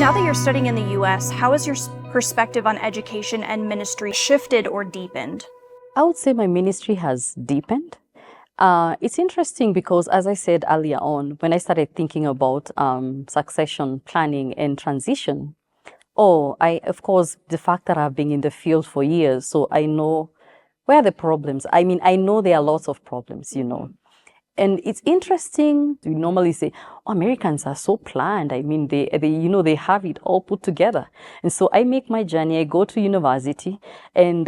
Now that you're studying in the US, how has your perspective on education and ministry shifted or deepened? I would say my ministry has deepened. It's interesting because, as I said earlier on, when I started thinking about succession planning and transition, of course, the fact that I've been in the field for years, so I know where are the problems. I mean, I know there are lots of problems, And it's interesting. We normally say, oh, Americans are so planned. I mean, they have it all put together. And so I make my journey. I go to university, and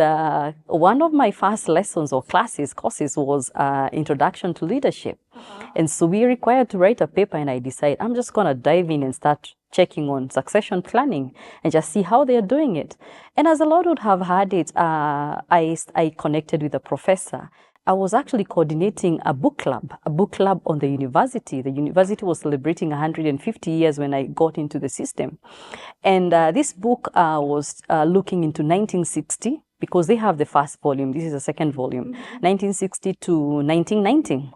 one of my first lessons or courses was Introduction to Leadership. And so we are required to write a paper, and I decide I'm just going to dive in and start checking on succession planning and just see how they're doing it. And as a lot would have heard it, I connected with a professor. I was actually coordinating a book club on the university. The university was celebrating 150 years when I got into the system. And this book was looking into 1960, because they have the first volume. This is the second volume, 1960 to 1990.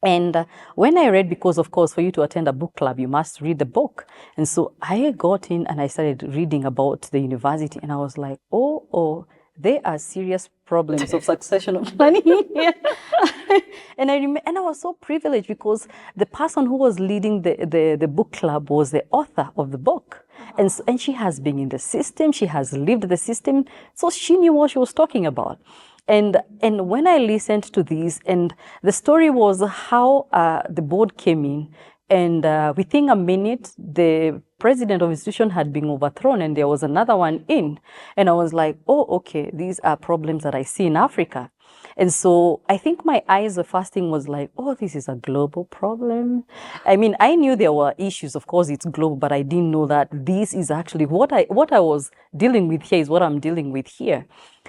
And when I read, because of course, for you to attend a book club, you must read the book. And so I got in and I started reading about the university, and I was like, oh, there are serious problems of succession planning. And I was so privileged because the person who was leading the book club was the author of the book. And she has been in the system, she has lived the system, so she knew what she was talking about. And when I listened to this, and the story was how the board came in, and within a minute, the president of the institution had been overthrown, and there was another one in. And I was like, oh, okay, these are problems that I see in Africa. And so I think my eyes, the first thing was like, oh, this is a global problem. I mean, I knew there were issues, of course it's global, but I didn't know that this is actually what I was dealing with here is what I'm dealing with here.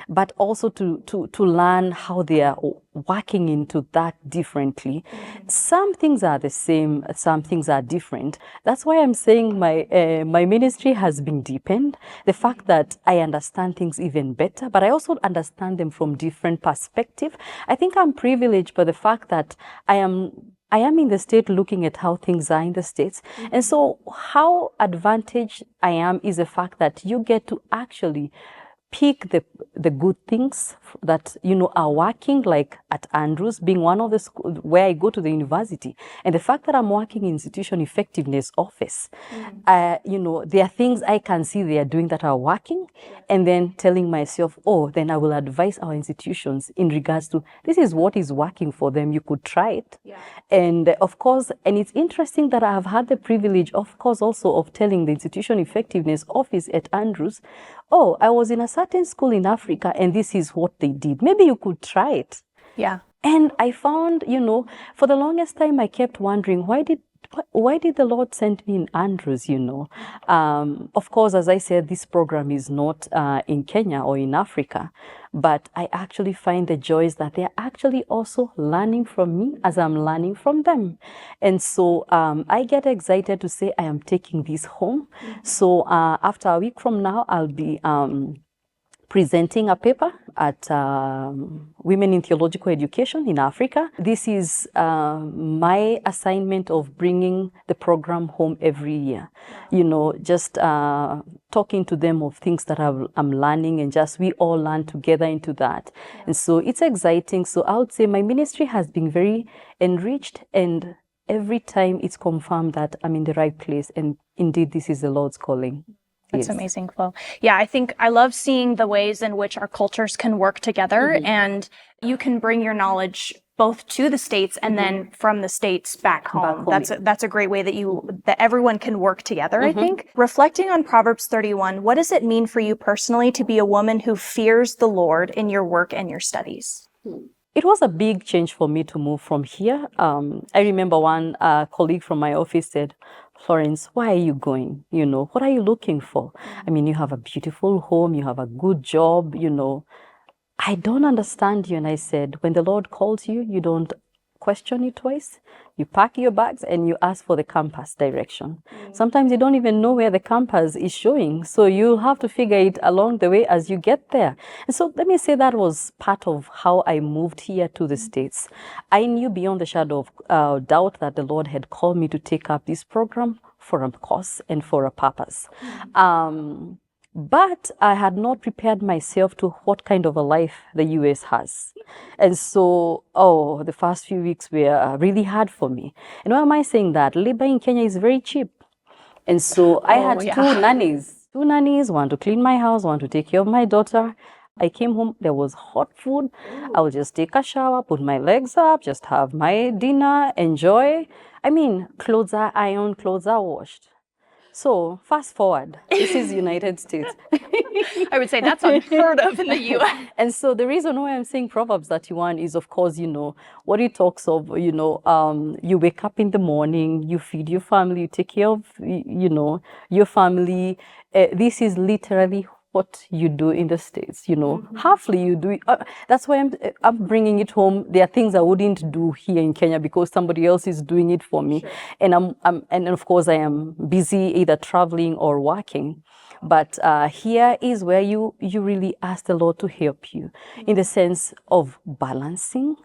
But also to learn how they are working into that differently. Some things are the same, some things are different. That's why I'm saying my ministry has been deepened. The fact that I understand things even better, but I also understand them from different perspectives. I think I'm privileged by the fact that I am in the state looking at how things are in the States. And so how advantaged I am is the fact that you get to actually pick the good things that are working, like at Andrews, being one of the schools where I go to the university, and the fact that I'm working in institution effectiveness office, there are things I can see they are doing that are working, and then telling myself, oh, then I will advise our institutions in regards to this is what is working for them. You could try it, and of course, and it's interesting that I have had the privilege, of course, also of telling the institution effectiveness office at Andrews, oh, I was in a certain school in Africa and this is what they did. Maybe you could try it. Yeah. And I found, for the longest time I kept wondering, why did the Lord send me in Andrews, Of course, as I said, this program is not in Kenya or in Africa, but I actually find the joys that they're actually also learning from me as I'm learning from them. And so I get excited to say I am taking this home. So after a week from now, I'll be presenting a paper at Women in Theological Education in Africa. This is my assignment of bringing the program home every year. Just talking to them of things that I'm learning, and just we all learn together into that. And so it's exciting. So I would say my ministry has been very enriched, and every time it's confirmed that I'm in the right place, and indeed this is the Lord's calling. That's amazing, Flo. Yeah, I think I love seeing the ways in which our cultures can work together, and you can bring your knowledge both to the States and then from the States back home. That's a great way that everyone can work together, I think. Reflecting on Proverbs 31, what does it mean for you personally to be a woman who fears the Lord in your work and your studies? It was a big change for me to move from here. I remember one colleague from my office said, Florence, why are you going? What are you looking for? I mean, you have a beautiful home, you have a good job, I don't understand you. And I said, when the Lord calls you, you don't question it twice. You pack your bags and you ask for the compass direction. Sometimes you don't even know where the compass is showing. So you'll have to figure it along the way as you get there. And so let me say that was part of how I moved here to the States. I knew beyond the shadow of doubt that the Lord had called me to take up this program for a cause and for a purpose. But I had not prepared myself to what kind of a life the US has. And so, the first few weeks were really hard for me. And why am I saying that? Labor in Kenya is very cheap. And so I had two nannies, one to clean my house, one to take care of my daughter. I came home, there was hot food. I would just take a shower, put my legs up, just have my dinner, enjoy. I mean, clothes are ironed, clothes are washed. So fast forward, this is United States. I would say that's unheard of in the U.S. And so the reason why I'm saying Proverbs 31 is, of course, what it talks of, you wake up in the morning, you feed your family, you take care of, your family. This is literally what you do in the States, halfly you do it. That's why I'm bringing it home. There are things I wouldn't do here in Kenya because somebody else is doing it for me. Sure. And and of course I am busy either traveling or working. But here is where you really ask the Lord to help you in the sense of balancing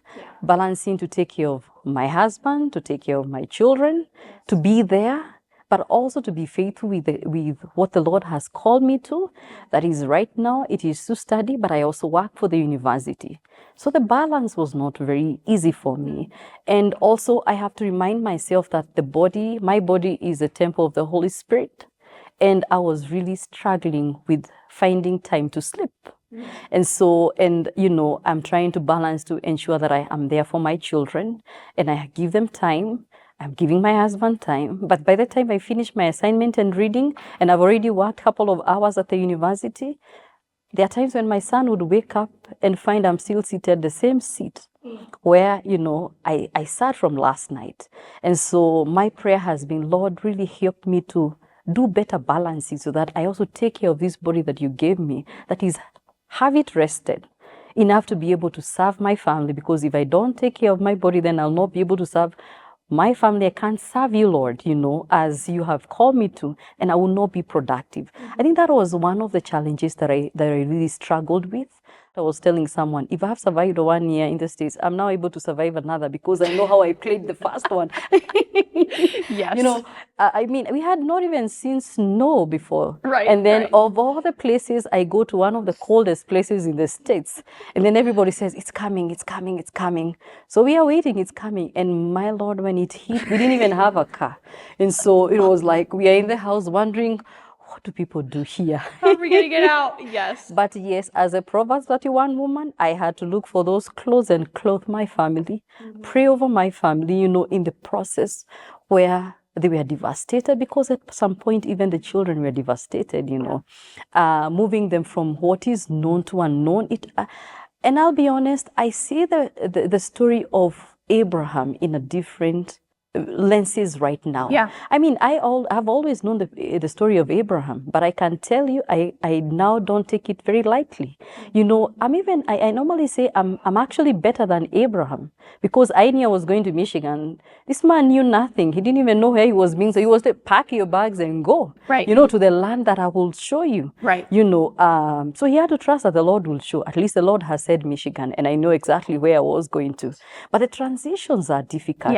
to take care of my husband, to take care of my children, to be there, but also to be faithful with what the Lord has called me to. That is, right now, it is to study, but I also work for the university. So the balance was not very easy for me. And also, I have to remind myself that my body is a temple of the Holy Spirit. And I was really struggling with finding time to sleep. And so, I'm trying to balance to ensure that I am there for my children and I give them time. I'm giving my husband time, but by the time I finish my assignment and reading, and I've already worked a couple of hours at the university, there are times when my son would wake up and find I'm still seated the same seat where, I sat from last night. And so my prayer has been, Lord, really help me to do better balancing so that I also take care of this body that you gave me, that is, have it rested enough to be able to serve my family, because if I don't take care of my body, then I'll not be able to serve my family. I can't serve you, Lord, as you have called me to, and I will not be productive. I think that was one of the challenges that I really struggled with. I was telling someone, if I have survived 1 year in the States, I'm now able to survive another because I know how I played the first one. Yes. We had not even seen snow before. Right. And then of all the places, I go to one of the coldest places in the States. And then everybody says, it's coming, it's coming, it's coming. So we are waiting, it's coming. And my Lord, when it hit, we didn't even have a car. And so it was like we are in the house wondering, what do people do here? How are we going to get out? Yes. But yes, as a Proverbs 31 woman, I had to look for those clothes and clothe my family, pray over my family, in the process where they were devastated, because at some point even the children were devastated, moving them from what is known to unknown. And I'll be honest, I see the story of Abraham in a different lenses right now. Yeah. I've always known the story of Abraham, but I can tell you, I now don't take it very lightly. I normally say I'm actually better than Abraham, because I knew I was going to Michigan. This man knew nothing. He didn't even know where he was being. So he was to pack your bags and go, right, to the land that I will show you. Right. So he had to trust that the Lord will show. At least the Lord has said Michigan, and I know exactly where I was going to. But the transitions are difficult,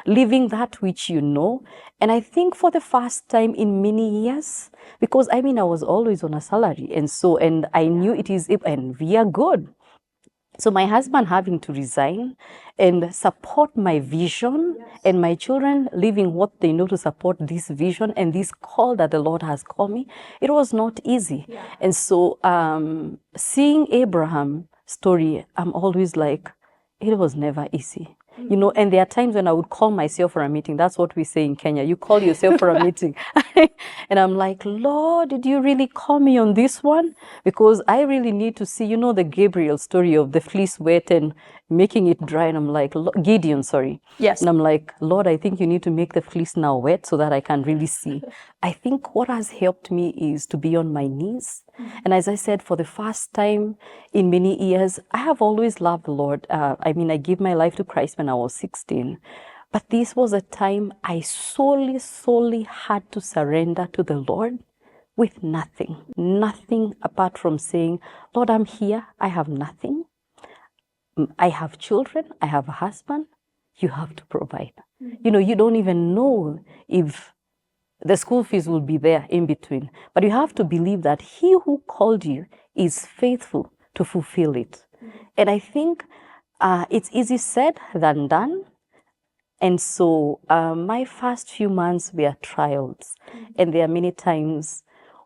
living that which you know. And I think for the first time in many years, because I was always on a salary, and I knew it is, and we are good. So my husband having to resign and support my vision, and my children leaving what they know to support this vision and this call that the Lord has called me, it was not easy. Yeah. And so seeing Abraham's story, I'm always like, it was never easy. And there are times when I would call myself for a meeting. That's what we say in Kenya. You call yourself for a meeting. And I'm like, Lord, did you really call me on this one? Because I really need to see, the Gabriel story of the fleece wet and making it dry. And I'm like, Gideon, sorry. Yes. And I'm like, Lord, I think you need to make the fleece now wet so that I can really see. I think what has helped me is to be on my knees. And as I said, for the first time in many years, I have always loved the Lord. I gave my life to Christ when I was 16. But this was a time I solely had to surrender to the Lord with nothing apart from saying, Lord, I'm here. I have nothing. I have children. I have a husband. You have to provide. You don't even know if the school fees will be there in between. But you have to believe that he who called you is faithful to fulfill it. And I think it's easy said than done. And so my first few months were trials. And there are many times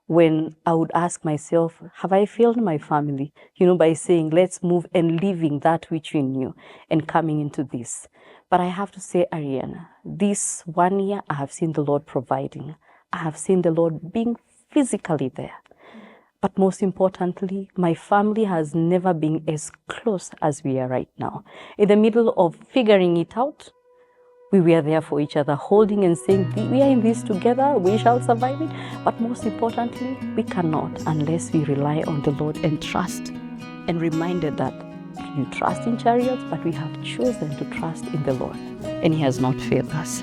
when I would ask myself, have I failed my family? By saying, let's move and leaving that which we knew and coming into this. But I have to say, Ariana, this 1 year I have seen the Lord providing. I have seen the Lord being physically there. But most importantly, my family has never been as close as we are right now. In the middle of figuring it out, we were there for each other, holding and saying, we are in this together, we shall survive it. But most importantly, we cannot unless we rely on the Lord and trust. And reminded that you trust in chariots, but we have chosen to trust in the Lord. And he has not failed us.